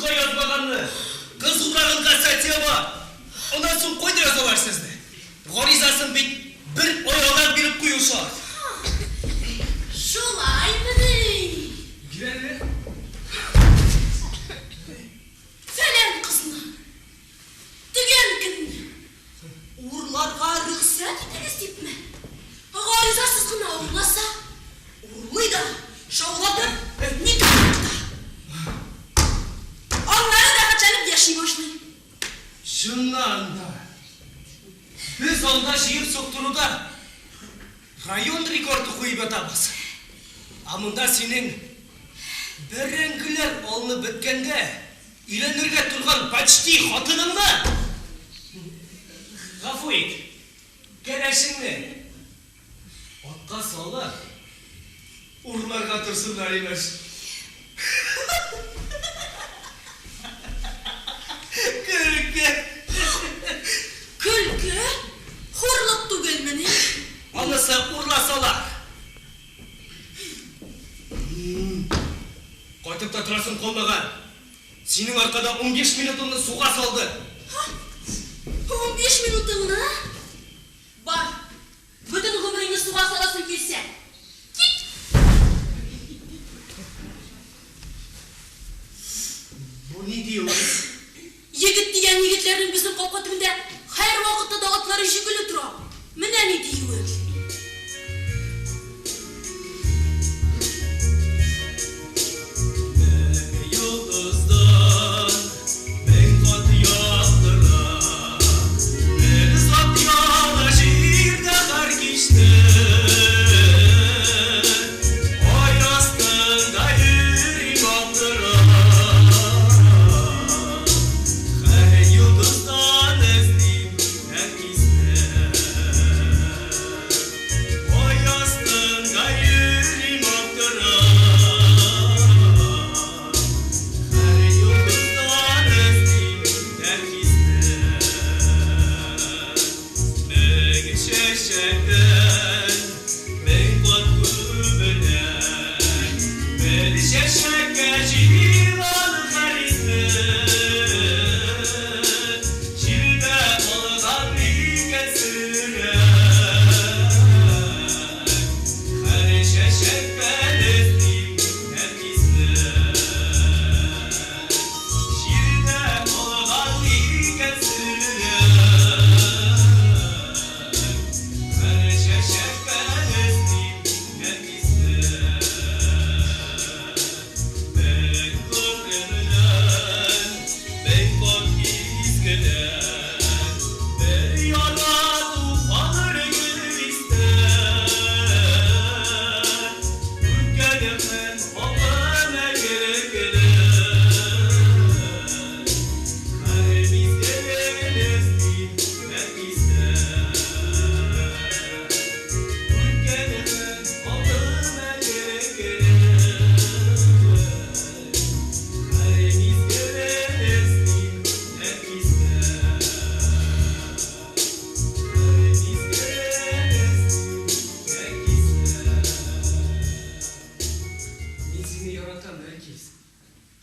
болса язбағанны. Қыз ұрағын қасатия ба. Ondan soң қойды жазалар сізді. Ғаризасын бір ойалар беріп қойушы. Шулай міне. Гірәлі? Фәлен қызына. Түген күнні. Урларға рұқсат етіңіз деп ме? Ғаризасыз ғына ұрласа, ұрлый да, шаулады, не тұрмақта. Аңлары да қачанып яши башлай. Шыннан да. Біз онда жиып соқтыруда район рекорды қойып атамыз. Амында сенің бірінгілер олны біткенде үйленерге тұрған почти қатыныңды. Ғафу ет, кәләшіңні отқа салы ұрларға тұрсындар емес. Күлкі, хорлық түгел мені. Анысы ұрласалар. Қайтып та тұрасың қолмаған. Сенің арқада 15 минутыңды суға салды. 15 минутыңды? Бар, бүтін ғұмырыңды суға саласын келсе. Кет! Бұл не дейін? Егіт деген егітлердің біздің қауқатымында қайыр уақытта дағытлары жүгілі тұра. Міне не дейін?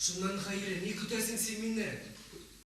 Шыннан хайыры, не күтәсің сен менен?